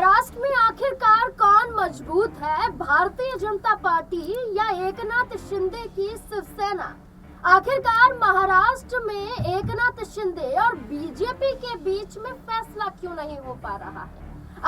महाराष्ट्र में आखिरकार कौन मजबूत है, भारतीय जनता पार्टी या एकनाथ शिंदे की शिवसेना? आखिरकार महाराष्ट्र में एकनाथ शिंदे और बीजेपी के बीच में फैसला क्यों नहीं हो पा रहा है?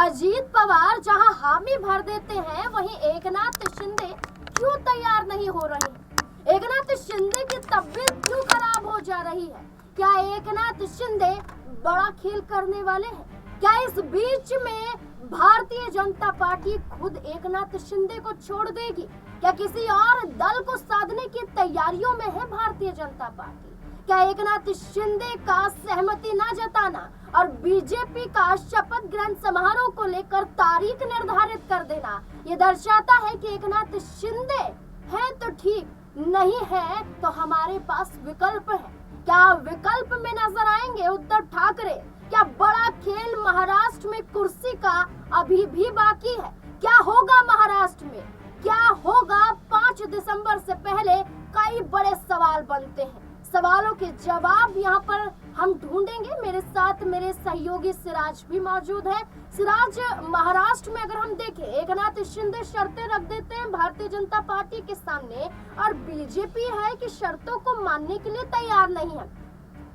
अजीत पवार जहां हामी भर देते हैं, वहीं एकनाथ शिंदे क्यों तैयार नहीं हो रहे? एकनाथ शिंदे की तबीयत क्यों खराब हो जा रही है? क्या एकनाथ शिंदे बड़ा खेल करने वाले हैं? क्या इस बीच में भारतीय जनता पार्टी खुद एकनाथ शिंदे को छोड़ देगी? क्या किसी और दल को साधने की तैयारियों में है भारतीय जनता पार्टी? क्या एकनाथ शिंदे का सहमति न जताना और बीजेपी का शपथ ग्रहण समारोह को लेकर तारीख निर्धारित कर देना ये दर्शाता है कि एकनाथ शिंदे है तो ठीक, नहीं है तो हमारे पास विकल्प है? क्या विकल्प में नजर आएंगे उद्धव ठाकरे? क्या बड़ा खेल महाराष्ट्र में कुर्सी का अभी भी बाकी है? क्या होगा महाराष्ट्र में? क्या होगा 5 दिसंबर से पहले? कई बड़े सवाल बनते हैं। सवालों के जवाब यहाँ पर हम ढूंढेंगे। मेरे साथ मेरे सहयोगी सिराज भी मौजूद है। सिराज, महाराष्ट्र में अगर हम देखें, एकनाथ शिंदे शर्तें रख देते हैं भारतीय जनता पार्टी के सामने और बीजेपी है कि शर्तों को मानने के लिए तैयार नहीं है।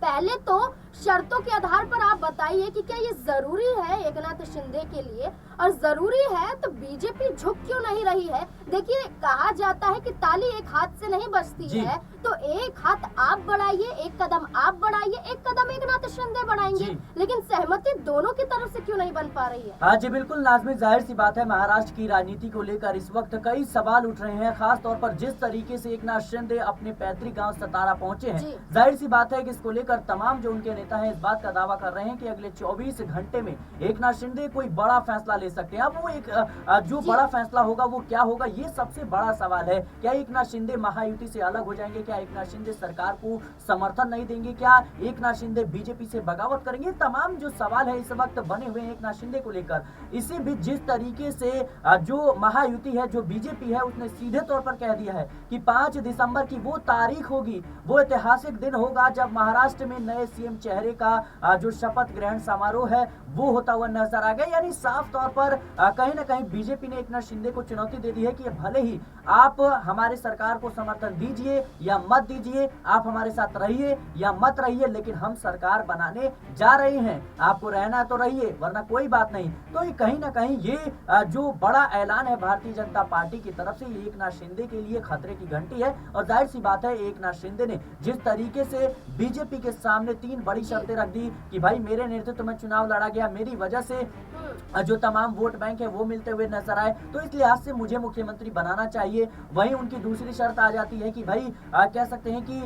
पहले तो शर्तों के आधार पर आप बताइए कि क्या ये जरूरी है एकनाथ शिंदे के लिए, और जरूरी है तो बीजेपी झुक क्यों नहीं रही है? देखिए, कहा जाता है कि ताली एक हाथ से नहीं बजती है, तो एक हाथ आप बढ़ाइए, एक कदम आप बढ़ाइए, एक कदम एकनाथ शिंदे बढ़ाएंगे, लेकिन सहमति दोनों की तरफ से क्यों नहीं बन पा रही है? हाँ जी बिल्कुल नाज़मीन, जाहिर सी बात है महाराष्ट्र की राजनीति को लेकर इस वक्त कई सवाल उठ रहे हैं, खास तौर पर जिस तरीके से एकनाथ शिंदे अपने पैतृक गांव सतारा पहुंचे हैं। जाहिर सी बात है कि इसको लेकर तमाम जो उनके नेता हैं इस बात का दावा कर रहे हैं कि अगले 24 घंटे में एकनाथ शिंदे कोई बड़ा फैसला ले सकते हैं। अब वो एक जो बड़ा फैसला होगा वो क्या होगा, ये सबसे बड़ा सवाल है। क्या एकनाथ शिंदे महायुति से अलग हो जाएंगे? क्या एकनाथ शिंदे सरकार को समर्थन नहीं देंगे? क्या एकनाथ शिंदे बीजेपी से बगावत करेंगे? तमाम जो सवाल है इस वक्त बने हुए हैं एकनाथ शिंदे को लेकर। इसी बीच जिस तरीके से जो महायुति है, जो बीजेपी है, उसने सीधे तौर पर कह दिया है कि 5 दिसंबर की वो तारीख होगी, वो ऐतिहासिक दिन होगा जब महाराष्ट्र में नए सीएम चेहरे का जो शपथ ग्रहण समारोह है वो होता हुआ नजर आ गया। यानी साफ तौर पर कहीं ना कहीं बीजेपी ने एकनाथ शिंदे को चुनौती दे दी है कि भले ही आप हमारे सरकार को समर्थन दीजिए या मत दीजिए, आप हमारे साथ रहिए या मत रहिए, लेकिन हम सरकार बनाने जा रहे हैं, आपको रहना तो रहिए वरना कोई बात नहीं। तो ये कहीं ना कहीं ये जो बड़ा ऐलान है भारतीय जनता पार्टी की तरफ से, ये एकनाथ शिंदे के लिए खतरे की घंटी है। और जाहिर सी बात है एकनाथ शिंदे ने जिस तरीके से बीजेपी के सामने 3 बड़ी शर्तें रख दी कि भाई मेरे नेतृत्व में चुनाव लड़ा गया, मेरी वजह से जो तमाम वोट बैंक है वो मिलते हुए नजर आए, तो इस लिहाज से मुझे मुख्यमंत्री बनाना चाहिए। वहीं उनकी दूसरी शर्त आ जाती है कि भाई कह सकते हैं कि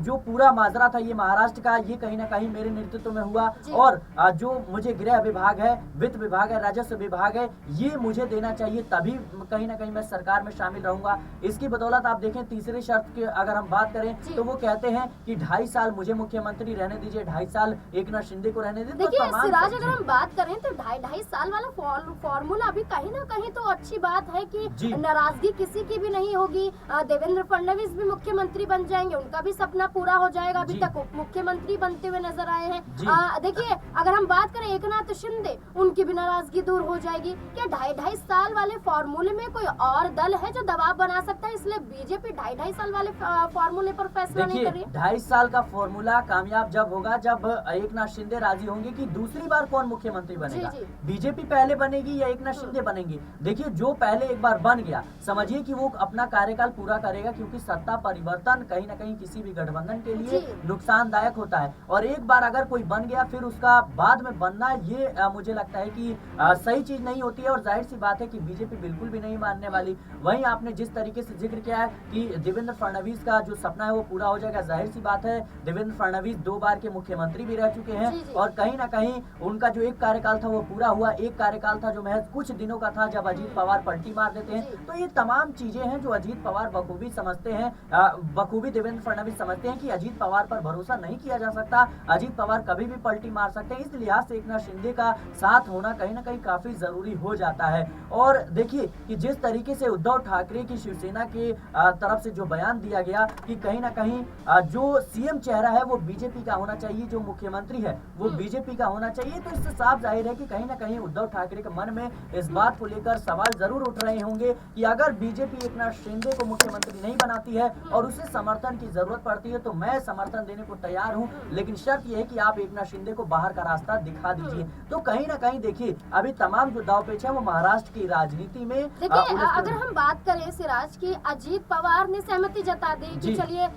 जो पूरा माजरा था ये महाराष्ट्र का, ये कहीं ना कहीं मेरे नेतृत्व में हुआ, और जो मुझे गृह विभाग है, वित्त विभाग है, राजस्व विभाग है, ये मुझे देना चाहिए, तभी कहीं ना कहीं मैं सरकार में शामिल रहूंगा। इसकी बदौलत आप देखें तीसरी शर्त की अगर हम बात करें तो वो कहते हैं कि 2.5 साल मुझे मुख्यमंत्री रहने दीजिए, 2.5 साल एकनाथ शिंदे को रहने दीजिए। देखिए सिराज, अगर हम बात करें तो 2.5 साल वाला फॉर्मूला अभी कहीं ना कहीं तो अच्छी बात है कि नाराजगी किसी की भी नहीं होगी। देवेंद्र फडणवीस भी मुख्यमंत्री बन जाएंगे, उनका भी सपना पूरा हो जाएगा। अभी तक उप मुख्यमंत्री बनते हुए नजर आए हैं। देखिए, अगर हम बात करें एकनाथ शिंदे, उनकी भी नाराजगी दूर हो जाएगी। क्या 2.5 साल वाले फॉर्मूले में कोई और दल है जो दबाव बना सकता है? इसलिए बीजेपी 2.5 साल वाले फॉर्मूले पर फैसला नहीं कर रही है। 2.5 साल का फॉर्मूला कामयाब जब होगा जब एकनाथ शिंदे राजी होंगे कि दूसरी बार कौन मुख्यमंत्री बनेगा, बीजेपी पहले बनेगी या एकनाथ शिंदे बनेंगे। देखिए, जो पहले एक बार बन गया समझिए कि वो अपना कार्यकाल पूरा करेगा, क्योंकि सत्ता परिवर्तन कहीं ना कहीं किसी भी गठबंधन के लिए नुकसानदायक होता है। और एक बार अगर कोई बन गया फिर उसका बाद में बनना, ये मुझे लगता है कि सही चीज नहीं होती है। और जाहिर सी बात है कि बीजेपी बिल्कुल भी नहीं मानने वाली। वहीं आपने जिस तरीके से जिक्र किया है कि देवेंद्र फडणवीस का जो सपना है वो पूरा हो जाएगा, जाहिर सी बात है देवेंद्र फडणवीस 2 बार के मुख्यमंत्री भी रह चुके हैं, और कहीं ना कहीं उनका जो एक कार्यकाल था वो पूरा हुआ। एक कार्यकाल था जो महज कुछ दिनों का था जब अजीत पवार पलटी मार देते हैं। तो ये तमाम चीजें हैं जो अजीत पवार बखूबी समझते हैं, बखूबी देवेंद्र फडणवीस समझते हैं कि अजीत पवार पर भरोसा नहीं किया जा सकता, अजीत पवार कभी भी पलटी मार सकते हैं। इस लिहाज से एकनाथ शिंदे का साथ होना कहीं ना कहीं काफी जरूरी हो जाता है। और देखिए कि जिस तरीके से उद्धव ठाकरे की शिवसेना के तरफ से जो बयान दिया गया कि कहीं ना कहीं जो सीएम चेहरा है वो बीजेपी का होना चाहिए, जो मुख्यमंत्री है वो बीजेपी का होना चाहिए, तो इससे साफ जाहिर है कि कहीं ना कहीं उद्धव ठाकरे के मन में इस बात को लेकर सवाल जरूर उठ रहे होंगे कि अगर बीजेपी एकनाथ शिंदे को मुख्यमंत्री नहीं बनाती है और उसे समर्थन की जरूरत पड़ती है तो मैं समर्थन देने को तैयार हूं, लेकिन शर्त यह है कि आप एकनाथ शिंदे को बाहर का रास्ता दिखा दीजिए। तो कहीं ना कहीं देखिए अभी तमाम जो दांवपेच है वो महाराष्ट्र की राजनीति में देखिए अगर हम बात करें सिराज की, अजीत पवार ने सहमति जता दी कि चलिए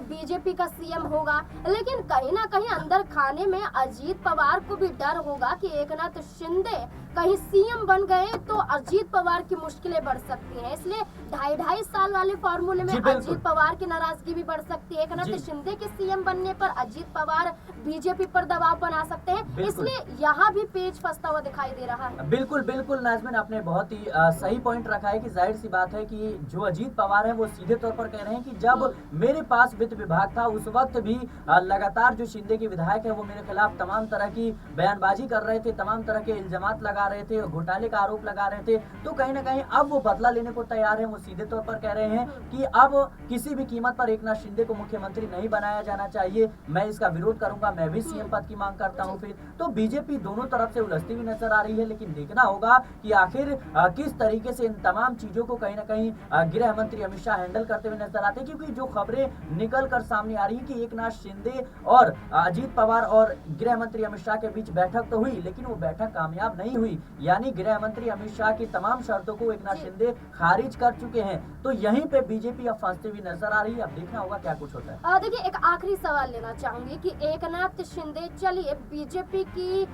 बीजेपी का सीएम होगा, लेकिन कहीं ना कहीं अंदर खाने में अजीत पवार को भी डर होगा कि एकनाथ शिंदे कहीं सीएम बन गए तो अजीत पवार की मुश्किलें बढ़ सकती हैं। इसलिए 2.5 साल वाले फॉर्मूले में अजीत पवार की नाराजगी भी बढ़ सकती है। एकनाथ शिंदे के सीएम बनने पर अजीत पवार बीजेपी पर दबाव बना सकते हैं, इसलिए यहाँ भी पेच फंसता हुआ दिखाई दे रहा है। बिल्कुल बिल्कुल नाज़मीन, आपने बहुत ही सही पॉइंट रखा है कि जाहिर सी बात है कि जो अजीत पवार है वो सीधे तौर पर कह रहे हैं कि जब मेरे पास वित्त विभाग था उस वक्त भी लगातार जो शिंदे के विधायक है वो मेरे खिलाफ तमाम तरह की बयानबाजी कर रहे थे, तमाम तरह के इल्जामात लगा रहे थे, घोटाले का आरोप लगा रहे थे। तो कहीं ना कहीं अब वो बदला लेने को तैयार है। वो सीधे तौर पर कह रहे हैं कि अब किसी भी कीमत पर एकनाथ शिंदे को मुख्यमंत्री नहीं बनाया जाना चाहिए, मैं इसका विरोध करूंगा, मैं भी सीएम पद की मांग करता हूं। फिर तो बीजेपी दोनों तरफ से उलझती हुई नजर आ रही है, लेकिन देखना होगा कि आखिर किस तरीके से इन तमाम चीजों को कहीं ना कहीं गृह मंत्री अमित शाह हैंडल करते हुए नजर आते हैं। क्योंकि जो खबरें निकल कर सामने आ रही है कि एकनाथ शिंदे और अजीत पवार और गृह मंत्री अमित शाह के बीच बैठक तो हुई, लेकिन वो बैठक कामयाब नहीं हुई। यानी गृह मंत्री अमित शाह की तमाम शर्तों को एकनाथ शिंदे खारिज कर चुके हैं। तो यहीं पे बीजेपी अब फंसती हुई नजर आ रही है। अब देखना होगा क्या कुछ होता है। देखिए एक आखिरी सवाल लेना चाहूंगी कि एकनाथ शिंदे चलिए बीजेपी की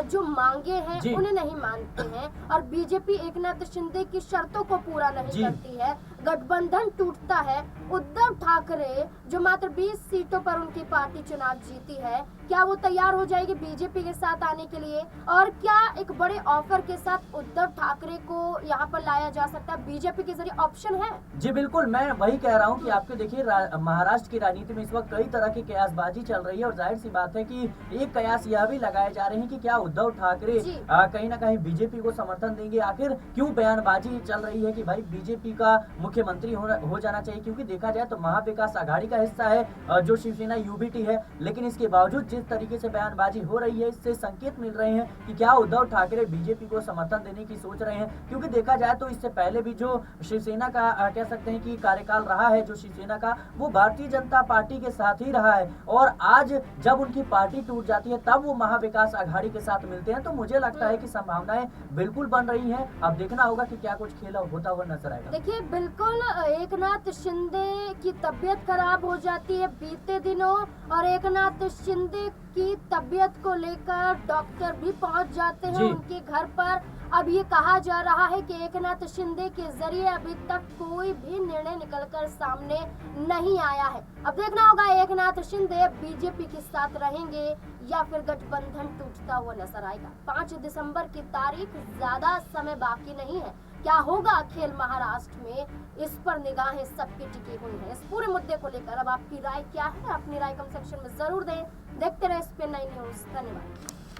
जो मांगे हैं उन्हें नहीं मानते हैं और बीजेपी एकनाथ शिंदे की शर्तों को पूरा नहीं करती है, गठबंधन टूटता है, उद्धव ठाकरे जो मात्र 20 सीटों पर उनकी पार्टी चुनाव जीती है, क्या वो तैयार हो जाएगी बीजेपी के साथ आने के लिए? और क्या एक बड़े ऑफर के साथ उद्धव ठाकरे को यहाँ पर लाया जा सकता है? बीजेपी के जरिए ऑप्शन है? जी बिल्कुल, मैं वही कह रहा हूँ कि आपको देखिए महाराष्ट्र की राजनीति में इस वक्त कई तरह की कयासबाजी चल रही है और जाहिर सी बात है कि एक कयास यह भी लगाए जा रहे हैं कि क्या उद्धव ठाकरे कहीं ना कहीं बीजेपी को समर्थन देंगे। आखिर क्यों बयानबाजी चल रही है कि भाई बीजेपी का मुख्यमंत्री हो जाना चाहिए, क्योंकि देखा जाए तो महाविकास आघाड़ी का हिस्सा है जो शिवसेना यूबीटी है, लेकिन इसके बावजूद जिस तरीके से बयानबाजी हो रही है इससे संकेत मिल रहे हैं कि क्या उद्धव ठाकरे बीजेपी को समर्थन देने की सोच रहे हैं। क्योंकि देखा जाए तो इससे पहले भी जो शिवसेना का कह सकते हैं कि कार्यकाल रहा है जो शिवसेना का, वो भारतीय जनता पार्टी के साथ ही रहा है और आज जब उनकी पार्टी टूट जाती है तब वो महाविकास आघाड़ी के साथ मिलते हैं। तो मुझे लगता है कि संभावनाएं बिल्कुल बन रही हैं। अब देखना होगा कि क्या कुछ खेल होता हुआ नजर आएगा। देखिए बिल्कुल एकनाथ शिंदे की तबीयत खराब हो जाती है बीते दिनों और एकनाथ शिंदे की तबीयत को लेकर डॉक्टर भी पहुंच जाते हैं उनके घर पर। अब ये कहा जा रहा है कि एकनाथ शिंदे के जरिए अभी तक कोई भी निर्णय निकलकर सामने नहीं आया है। अब देखना होगा एकनाथ शिंदे बीजेपी के साथ रहेंगे या फिर गठबंधन टूटता हुआ नजर आएगा। 5 दिसंबर की तारीख, ज्यादा समय बाकी नहीं है। क्या होगा खेल महाराष्ट्र में, इस पर निगाहें सबकी टिकी हुई हैं। इस पूरे मुद्दे को लेकर अब आपकी राय क्या है? अपनी राय कमेंट सेक्शन में जरूर दें। देखते रहे SPN9 न्यूज़। धन्यवाद।